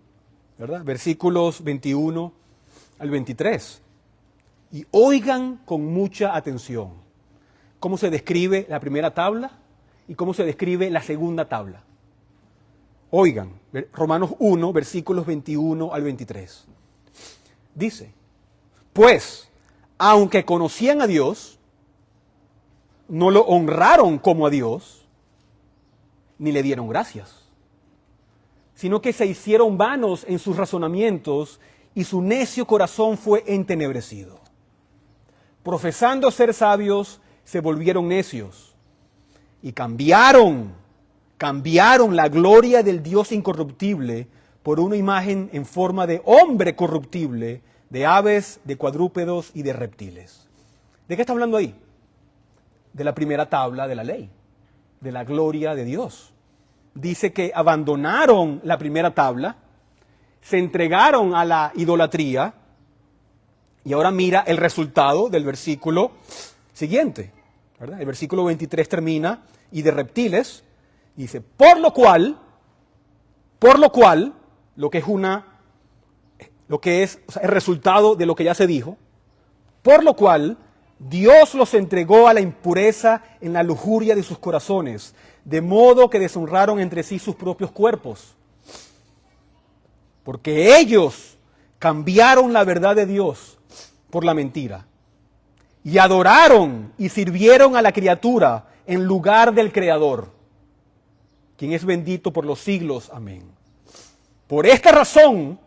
¿verdad? Versículos 21 al 23. Y oigan con mucha atención cómo se describe la primera tabla y cómo se describe la segunda tabla. Oigan, Romanos 1, versículos 21 al 23. Dice, pues, aunque conocían a Dios, no lo honraron como a Dios, ni le dieron gracias, sino que se hicieron vanos en sus razonamientos y su necio corazón fue entenebrecido. Profesando ser sabios, se volvieron necios y cambiaron la gloria del Dios incorruptible por una imagen en forma de hombre corruptible, de aves, de cuadrúpedos y de reptiles. ¿De qué está hablando ahí? De la primera tabla de la ley, de la gloria de Dios. Dice que abandonaron la primera tabla, se entregaron a la idolatría, y ahora mira el resultado del versículo siguiente, ¿verdad? El versículo 23 termina, y de reptiles, y dice, por lo cual, lo que es el resultado de lo que ya se dijo, por lo cual Dios los entregó a la impureza en la lujuria de sus corazones, de modo que deshonraron entre sí sus propios cuerpos. Porque ellos cambiaron la verdad de Dios por la mentira, y adoraron y sirvieron a la criatura en lugar del Creador, quien es bendito por los siglos. Amén. Por esta razón,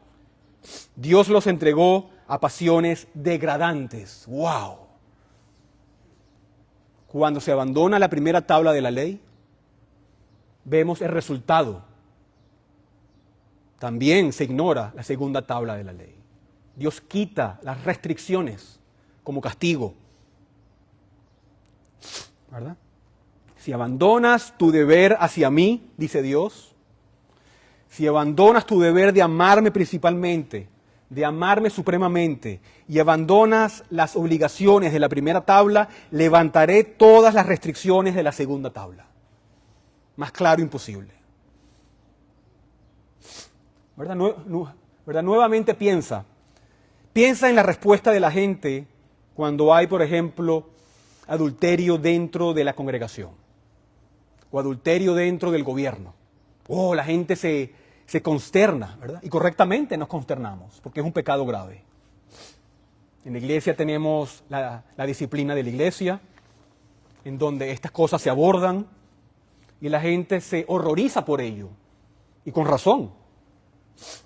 Dios los entregó a pasiones degradantes. ¡Wow! Cuando se abandona la primera tabla de la ley, vemos el resultado. También se ignora la segunda tabla de la ley. Dios quita las restricciones como castigo, ¿verdad? Si abandonas tu deber hacia mí, dice Dios, si abandonas tu deber de amarme principalmente, de amarme supremamente, y abandonas las obligaciones de la primera tabla, levantaré todas las restricciones de la segunda tabla. Más claro imposible. ¿Verdad? ¿Verdad? Nuevamente piensa en la respuesta de la gente cuando hay, por ejemplo, adulterio dentro de la congregación o adulterio dentro del gobierno. Oh, la gente se consterna, ¿verdad? Y correctamente nos consternamos, porque es un pecado grave. En la iglesia tenemos la disciplina de la iglesia, en donde estas cosas se abordan y la gente se horroriza por ello, y con razón.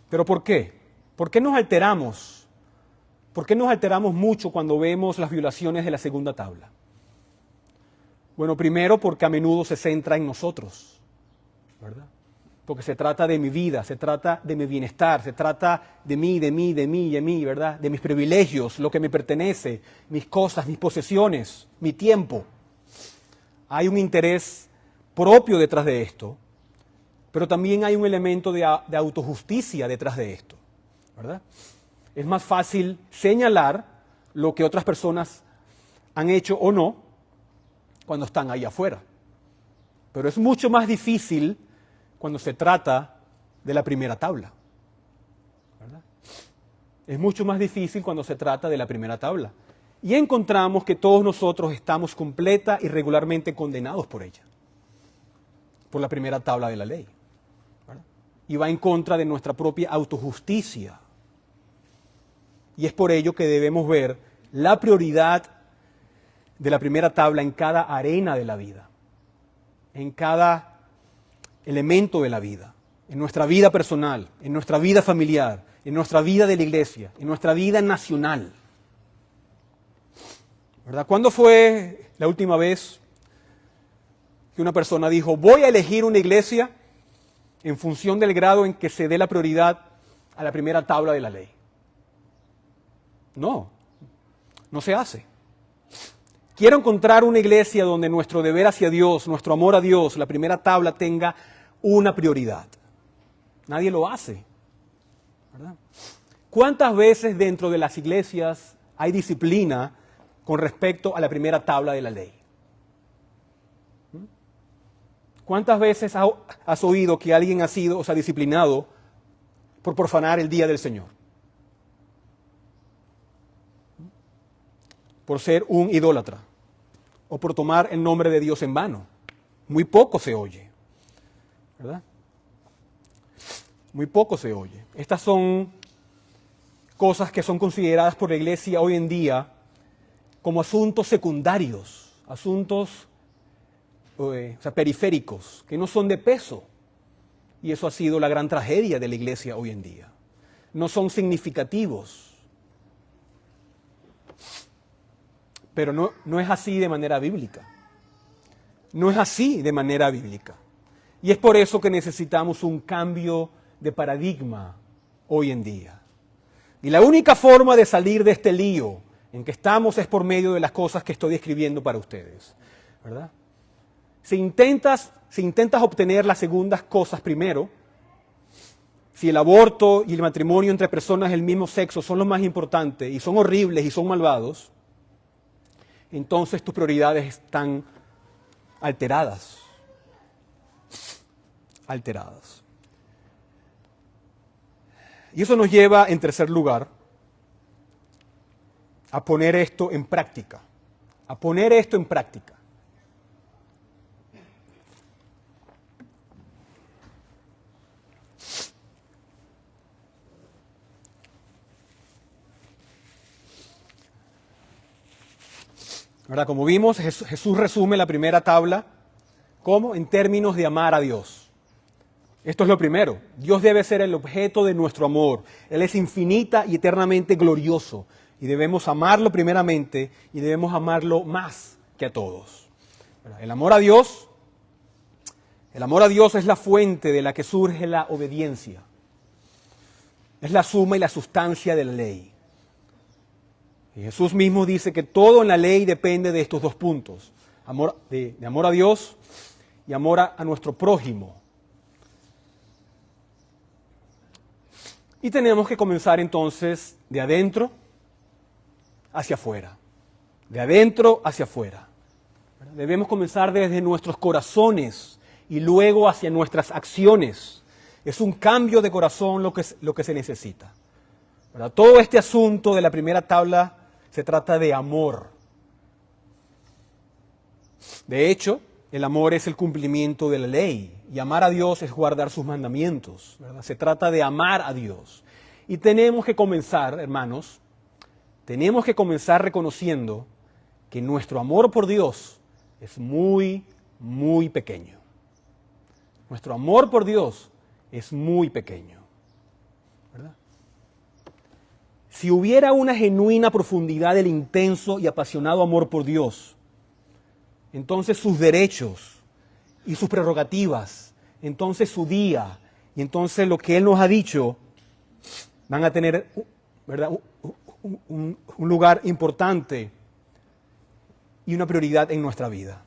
¿Pero por qué? ¿Por qué nos alteramos? ¿Por qué nos alteramos mucho cuando vemos las violaciones de la segunda tabla? Bueno, primero porque a menudo se centra en nosotros, ¿verdad? Porque se trata de mi vida, se trata de mi bienestar, se trata de mí, ¿verdad? De mis privilegios, lo que me pertenece, mis cosas, mis posesiones, mi tiempo. Hay un interés propio detrás de esto, pero también hay un elemento de autojusticia detrás de esto, ¿verdad? Es más fácil señalar lo que otras personas han hecho o no cuando están ahí afuera. Pero es mucho más difícil cuando se trata de la primera tabla, ¿verdad? Es mucho más difícil cuando se trata de la primera tabla. Y encontramos que todos nosotros estamos completa y regularmente condenados por ella, por la primera tabla de la ley, ¿verdad? Y va en contra de nuestra propia autojusticia. Y es por ello que debemos ver la prioridad de la primera tabla en cada arena de la vida, en cada elemento de la vida, en nuestra vida personal, en nuestra vida familiar, en nuestra vida de la iglesia, en nuestra vida nacional. ¿Verdad? ¿Cuándo fue la última vez que una persona dijo, voy a elegir una iglesia en función del grado en que se dé la prioridad a la primera tabla de la ley? No, no se hace. Quiero encontrar una iglesia donde nuestro deber hacia Dios, nuestro amor a Dios, la primera tabla tenga una prioridad. Nadie lo hace, ¿verdad? ¿Cuántas veces dentro de las iglesias hay disciplina con respecto a la primera tabla de la ley? ¿Cuántas veces has oído que alguien ha sido, disciplinado por profanar el día del Señor? Por ser un idólatra o por tomar el nombre de Dios en vano. Muy poco se oye, ¿verdad? Muy poco se oye. Estas son cosas que son consideradas por la iglesia hoy en día como asuntos secundarios, asuntos periféricos, que no son de peso. Y eso ha sido la gran tragedia de la iglesia hoy en día. No son significativos. Pero no es así de manera bíblica. No es así de manera bíblica. Y es por eso que necesitamos un cambio de paradigma hoy en día. Y la única forma de salir de este lío en que estamos es por medio de las cosas que estoy escribiendo para ustedes, ¿verdad? Si intentas obtener las segundas cosas primero, si el aborto y el matrimonio entre personas del mismo sexo son los más importantes y son horribles y son malvados, entonces tus prioridades están alteradas. Alteradas. Y eso nos lleva, en tercer lugar, a poner esto en práctica. A poner esto en práctica. Ahora, como vimos, Jesús resume la primera tabla, ¿cómo? En términos de amar a Dios. Esto es lo primero. Dios debe ser el objeto de nuestro amor. Él es infinita y eternamente glorioso. Y debemos amarlo primeramente y debemos amarlo más que a todos. El amor a Dios es la fuente de la que surge la obediencia. Es la suma y la sustancia de la ley. Y Jesús mismo dice que todo en la ley depende de estos dos puntos. De amor a Dios y amor a nuestro prójimo. Y tenemos que comenzar entonces de adentro hacia afuera. De adentro hacia afuera. Debemos comenzar desde nuestros corazones y luego hacia nuestras acciones. Es un cambio de corazón lo que se necesita. ¿Verdad? Todo este asunto de la primera tabla se trata de amor. De hecho, el amor es el cumplimiento de la ley y amar a Dios es guardar sus mandamientos, ¿verdad? Se trata de amar a Dios. Y tenemos que comenzar, hermanos, reconociendo que nuestro amor por Dios es muy, muy pequeño. Nuestro amor por Dios es muy pequeño, ¿verdad? Si hubiera una genuina profundidad del intenso y apasionado amor por Dios, entonces sus derechos y sus prerrogativas, entonces su día y entonces lo que Él nos ha dicho van a tener, ¿verdad?, un lugar importante y una prioridad en nuestra vida.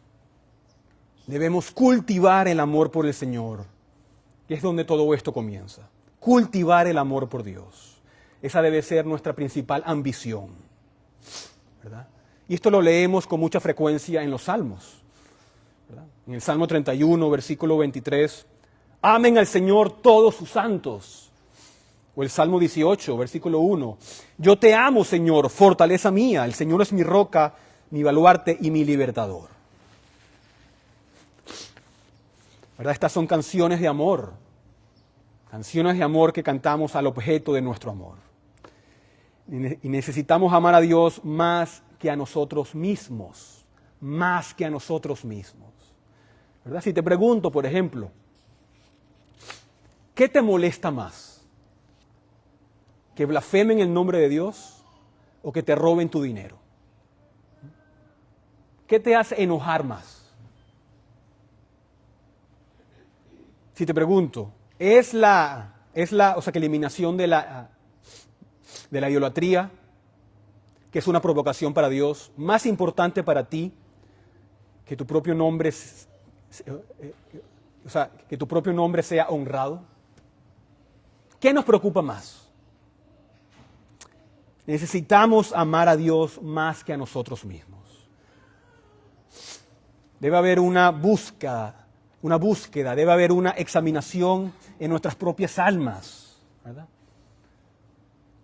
Debemos cultivar el amor por el Señor, que es donde todo esto comienza. Cultivar el amor por Dios. Esa debe ser nuestra principal ambición, ¿verdad? Y esto lo leemos con mucha frecuencia en los Salmos, ¿verdad? En el Salmo 31, versículo 23, amen al Señor todos sus santos. O el Salmo 18, versículo 1, yo te amo, Señor, fortaleza mía, el Señor es mi roca, mi baluarte y mi libertador. ¿Verdad? Estas son canciones de amor que cantamos al objeto de nuestro amor. Y necesitamos amar a Dios más que a nosotros mismos, más que a nosotros mismos. ¿Verdad? Si te pregunto, por ejemplo, ¿qué te molesta más? ¿Que blasfemen el nombre de Dios o que te roben tu dinero? ¿Qué te hace enojar más? Si te pregunto, ¿es la eliminación de la idolatría, que es una provocación para Dios, más importante para ti que tu propio nombre, que tu propio nombre sea honrado? ¿Qué nos preocupa más? Necesitamos amar a Dios más que a nosotros mismos. Debe haber una búsqueda, debe haber una examinación en nuestras propias almas, ¿verdad?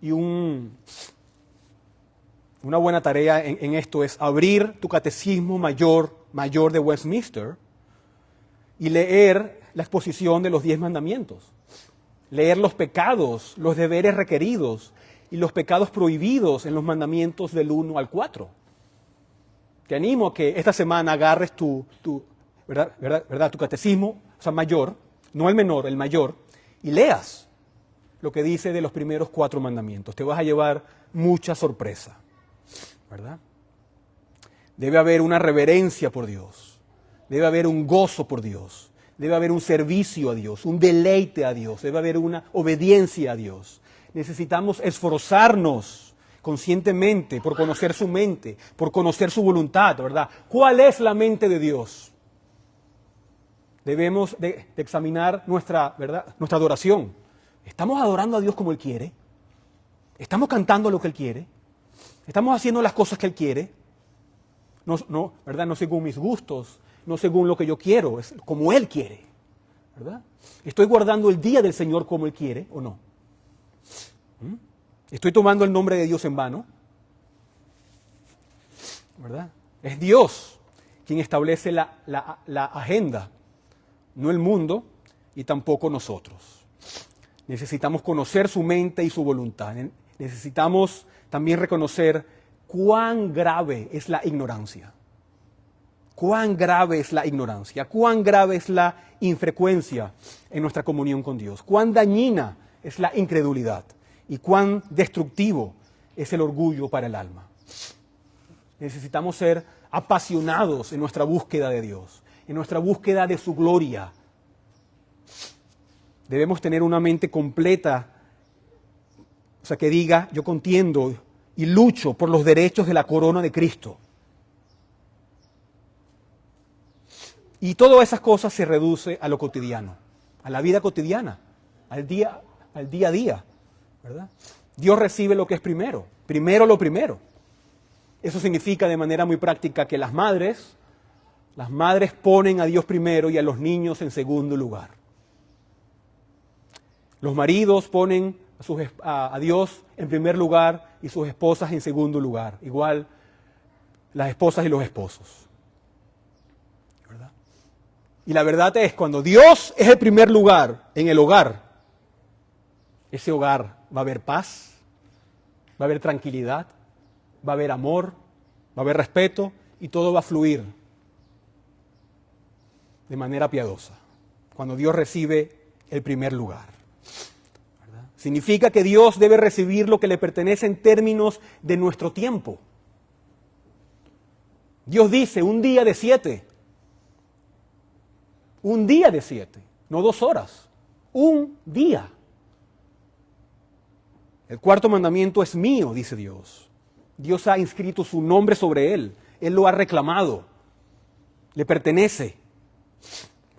Y una buena tarea en esto es abrir tu catecismo mayor de Westminster y leer la exposición de los 10 mandamientos. Leer los pecados, los deberes requeridos y los pecados prohibidos en los mandamientos del 1 al 4. Te animo a que esta semana agarres tu catecismo, mayor, no el menor, el mayor, y leas lo que dice de los primeros 4 mandamientos. Te vas a llevar mucha sorpresa, ¿verdad? Debe haber una reverencia por Dios, debe haber un gozo por Dios, debe haber un servicio a Dios, un deleite a Dios, debe haber una obediencia a Dios. Necesitamos esforzarnos conscientemente por conocer su mente, por conocer su voluntad, ¿verdad? ¿Cuál es la mente de Dios? Debemos de examinar nuestra adoración. ¿Estamos adorando a Dios como Él quiere? ¿Estamos cantando lo que Él quiere? ¿Estamos haciendo las cosas que Él quiere? ¿Verdad? No según mis gustos, no según lo que yo quiero, es como Él quiere, ¿verdad? ¿Estoy guardando el día del Señor como Él quiere o no? ¿Estoy tomando el nombre de Dios en vano? ¿Verdad? Es Dios quien establece la agenda, no el mundo y tampoco nosotros. Necesitamos conocer su mente y su voluntad. Necesitamos también reconocer cuán grave es la ignorancia. Cuán grave es la ignorancia, cuán grave es la infrecuencia en nuestra comunión con Dios, cuán dañina es la incredulidad y cuán destructivo es el orgullo para el alma. Necesitamos ser apasionados en nuestra búsqueda de Dios, en nuestra búsqueda de su gloria. Debemos tener una mente completa, que diga, yo contiendo y lucho por los derechos de la corona de Cristo. Y todas esas cosas se reduce a lo cotidiano, a la vida cotidiana, al día a día, ¿verdad? Dios recibe lo que es primero lo primero. Eso significa de manera muy práctica que las madres ponen a Dios primero y a los niños en segundo lugar. Los maridos ponen a Dios en primer lugar y sus esposas en segundo lugar. Igual las esposas y los esposos. ¿Verdad? Y la verdad es, cuando Dios es el primer lugar en el hogar, ese hogar va a haber paz, va a haber tranquilidad, va a haber amor, va a haber respeto y todo va a fluir de manera piadosa. Cuando Dios recibe el primer lugar. ¿Verdad? Significa que Dios debe recibir lo que le pertenece en términos de nuestro tiempo. Dios dice, un día de 7. Un día de 7, no 2 horas. Un día. El 4º mandamiento es mío, dice Dios. Dios ha inscrito su nombre sobre él. Él lo ha reclamado. Le pertenece.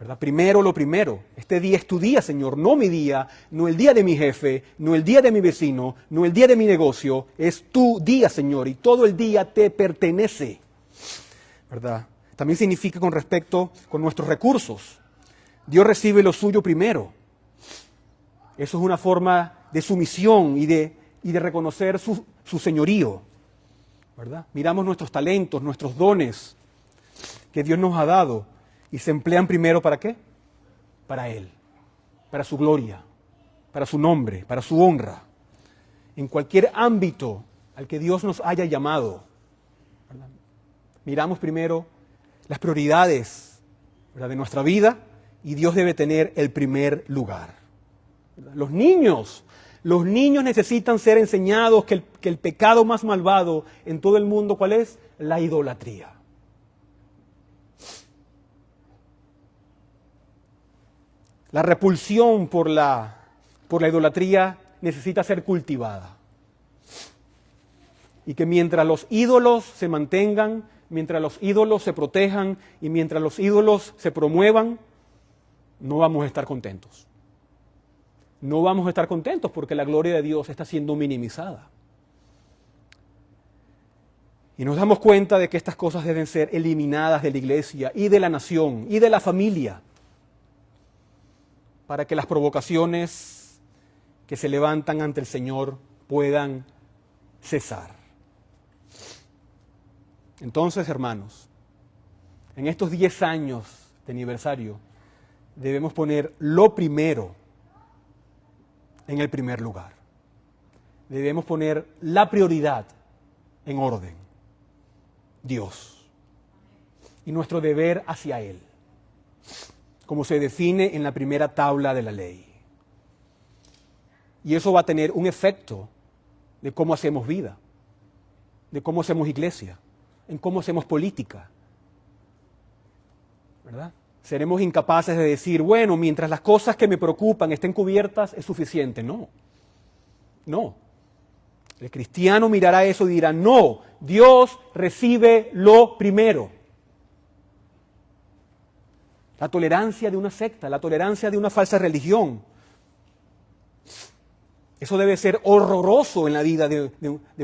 ¿Verdad? Primero lo primero. Este día es tu día, Señor, no mi día, no el día de mi jefe, no el día de mi vecino, no el día de mi negocio. Es tu día, Señor, y todo el día te pertenece. ¿Verdad? También significa con nuestros recursos. Dios recibe lo suyo primero. Eso es una forma de sumisión y de reconocer su señorío, ¿verdad? Miramos nuestros talentos, nuestros dones que Dios nos ha dado y se emplean primero ¿para qué? Para Él, para su gloria, para su nombre, para su honra. En cualquier ámbito al que Dios nos haya llamado, ¿verdad? Miramos primero las prioridades, ¿verdad?, de nuestra vida y Dios debe tener el primer lugar. Los niños necesitan ser enseñados que el pecado más malvado en todo el mundo, ¿cuál es? La idolatría. La repulsión por la idolatría necesita ser cultivada. Y que mientras los ídolos se mantengan, mientras los ídolos se protejan y mientras los ídolos se promuevan, no vamos a estar contentos. No vamos a estar contentos porque la gloria de Dios está siendo minimizada. Y nos damos cuenta de que estas cosas deben ser eliminadas de la iglesia y de la nación y de la familia para que las provocaciones que se levantan ante el Señor puedan cesar. Entonces, hermanos, en estos 10 años de aniversario debemos poner lo primero en el primer lugar. Debemos poner la prioridad en orden. Dios. Y nuestro deber hacia Él, como se define en la primera tabla de la ley. Y eso va a tener un efecto de cómo hacemos vida, de cómo hacemos iglesia, en cómo hacemos política. ¿Verdad? Seremos incapaces de decir, bueno, mientras las cosas que me preocupan estén cubiertas, es suficiente. No. No. El cristiano mirará eso y dirá, no, Dios recibe lo primero. La tolerancia de una secta, la tolerancia de una falsa religión. Eso debe ser horroroso en la vida de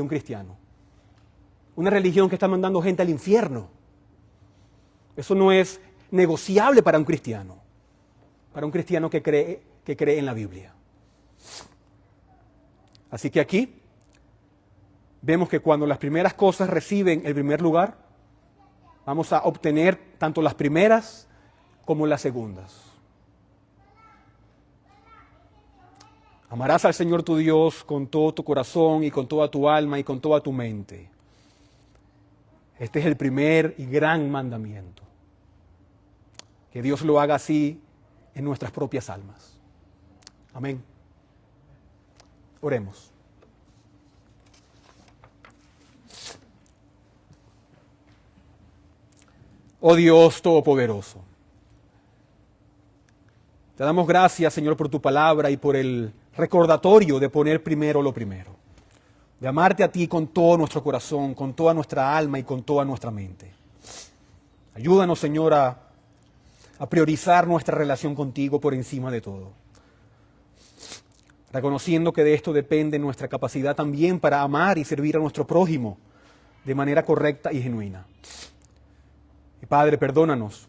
un cristiano. Una religión que está mandando gente al infierno. Eso no es negociable para un cristiano que cree en la Biblia. Así que aquí vemos que cuando las primeras cosas reciben el primer lugar, vamos a obtener tanto las primeras como las segundas. Amarás al Señor tu Dios con todo tu corazón y con toda tu alma y con toda tu mente. Este es el primer y gran mandamiento. Que Dios lo haga así en nuestras propias almas. Amén. Oremos. Oh Dios Todopoderoso, te damos gracias, Señor, por tu palabra y por el recordatorio de poner primero lo primero, de amarte a ti con todo nuestro corazón, con toda nuestra alma y con toda nuestra mente. Ayúdanos, Señor, a priorizar nuestra relación contigo por encima de todo, reconociendo que de esto depende nuestra capacidad también para amar y servir a nuestro prójimo de manera correcta y genuina. Y Padre, perdónanos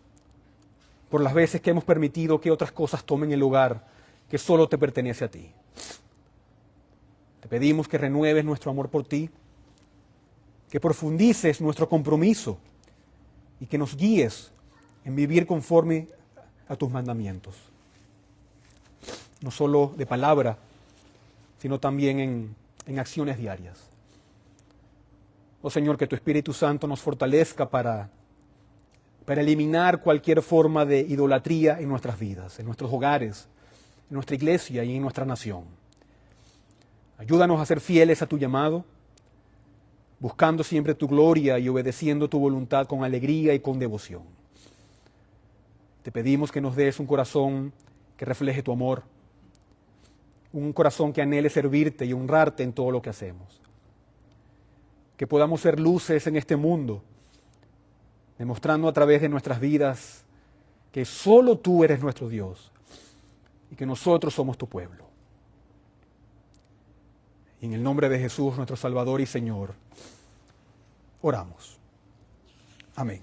por las veces que hemos permitido que otras cosas tomen el lugar que solo te pertenece a ti. Te pedimos que renueves nuestro amor por ti, que profundices nuestro compromiso y que nos guíes en vivir conforme a tus mandamientos. No solo de palabra, sino también en acciones diarias. Oh Señor, que tu Espíritu Santo nos fortalezca para eliminar cualquier forma de idolatría en nuestras vidas, en nuestros hogares, en nuestra iglesia y en nuestra nación. Ayúdanos a ser fieles a tu llamado, buscando siempre tu gloria y obedeciendo tu voluntad con alegría y con devoción. Te pedimos que nos des un corazón que refleje tu amor, un corazón que anhele servirte y honrarte en todo lo que hacemos. Que podamos ser luces en este mundo, demostrando a través de nuestras vidas que solo tú eres nuestro Dios y que nosotros somos tu pueblo. Y en el nombre de Jesús, nuestro Salvador y Señor, oramos. Amén.